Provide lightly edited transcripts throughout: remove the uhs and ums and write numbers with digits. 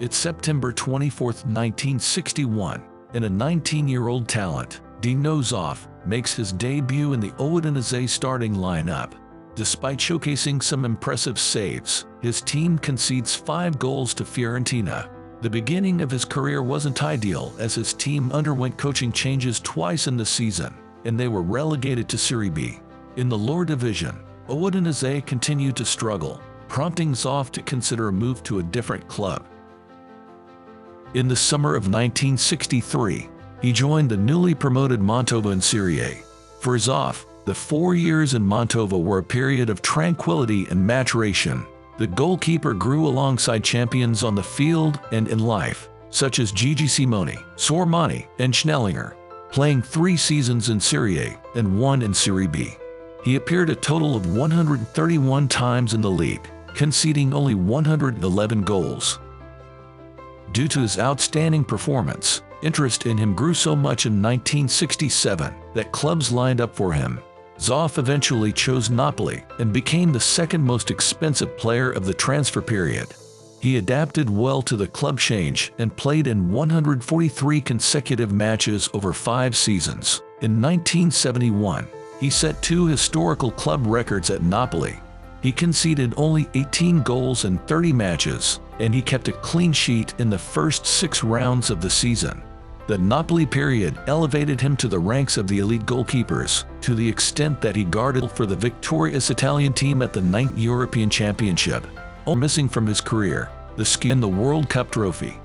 It's September 24, 1961, and a 19-year-old talent, Dino Zoff, makes his debut in the Udinese starting lineup. Despite showcasing some impressive saves, his team concedes 5 goals to Fiorentina. The beginning of his career wasn't ideal as his team underwent coaching changes twice in the season, and they were relegated to Serie B. In the lower division, Udinese continued to struggle, prompting Zoff to consider a move to a different club. In the summer of 1963, he joined the newly promoted Mantova in Serie A. For Zoff, the 4 years in Mantova were a period of tranquility and maturation. The goalkeeper grew alongside champions on the field and in life, such as Gigi Simoni, Sormani, and Schnellinger, playing 3 seasons in Serie A and 1 in Serie B. He appeared a total of 131 times in the league, conceding only 111 goals. Due to his outstanding performance, interest in him grew so much in 1967 that clubs lined up for him. Zoff eventually chose Napoli and became the second most expensive player of the transfer period. He adapted well to the club change and played in 143 consecutive matches over 5 seasons. In 1971, he set 2 historical club records at Napoli. He conceded only 18 goals in 30 matches, and he kept a clean sheet in the first 6 rounds of the season. The Napoli period elevated him to the ranks of the elite goalkeepers, to the extent that he guarded for the victorious Italian team at the 9th European Championship, all missing from his career, the ski and the World Cup trophy.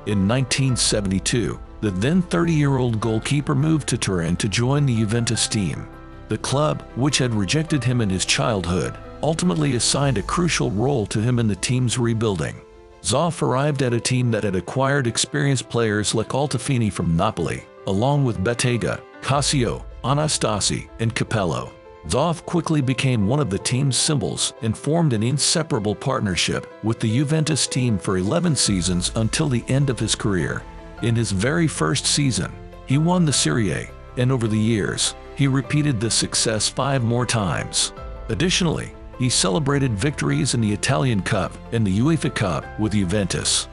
In 1972, the then 30-year-old goalkeeper moved to Turin to join the Juventus team. The club, which had rejected him in his childhood, ultimately assigned a crucial role to him in the team's rebuilding. Zoff arrived at a team that had acquired experienced players like Altafini from Napoli, along with Bettega, Cassio, Anastasi, and Capello. Zoff quickly became one of the team's symbols and formed an inseparable partnership with the Juventus team for 11 seasons until the end of his career. In his very first season, he won the Serie A, and over the years, he repeated this success 5 more times. Additionally, he celebrated victories in the Italian Cup and the UEFA Cup with Juventus.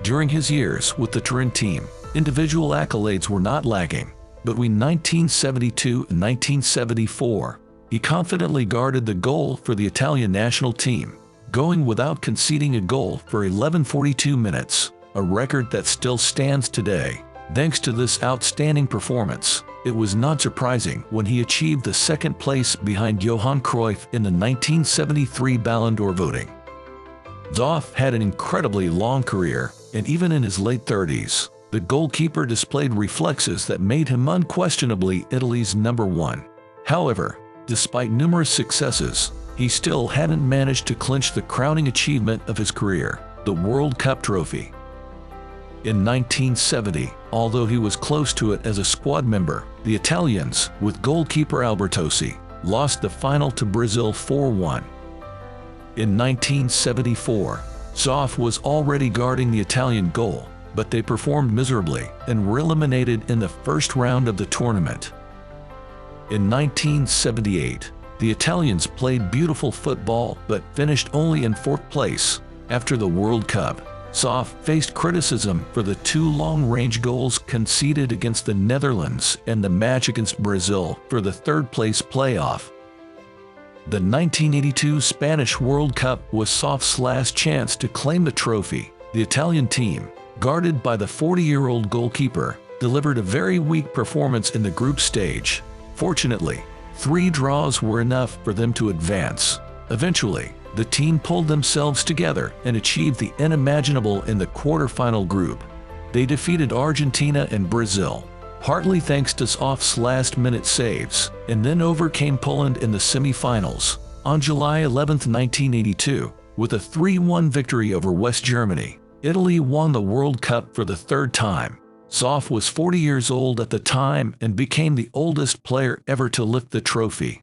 During his years with the Turin team, individual accolades were not lacking, but between 1972 and 1974, he confidently guarded the goal for the Italian national team, going without conceding a goal for 1142 minutes, a record that still stands today. Thanks to this outstanding performance, it was not surprising when he achieved the 2nd place behind Johan Cruyff in the 1973 Ballon d'Or voting. Zoff had an incredibly long career, and even in his late 30s, the goalkeeper displayed reflexes that made him unquestionably Italy's #1. However, despite numerous successes, he still hadn't managed to clinch the crowning achievement of his career, the World Cup trophy. In 1970, although he was close to it as a squad member, the Italians, with goalkeeper Albertosi, lost the final to Brazil 4-1. In 1974, Zoff was already guarding the Italian goal, but they performed miserably and were eliminated in the first round of the tournament. In 1978, the Italians played beautiful football but finished only in 4th place. After the World Cup, Zoff faced criticism for the 2 long-range goals conceded against the Netherlands and the match against Brazil for the 3rd-place playoff. The 1982 Spanish World Cup was Zoff's last chance to claim the trophy. The Italian team, guarded by the 40-year-old goalkeeper, delivered a very weak performance in the group stage. Fortunately, 3 draws were enough for them to advance. Eventually, the team pulled themselves together and achieved the unimaginable in the quarterfinal group. They defeated Argentina and Brazil, partly thanks to Zoff's last-minute saves, and then overcame Poland in the semifinals. On July 11, 1982, with a 3-1 victory over West Germany, Italy won the World Cup for the 3rd time. Zoff was 40 years old at the time and became the oldest player ever to lift the trophy.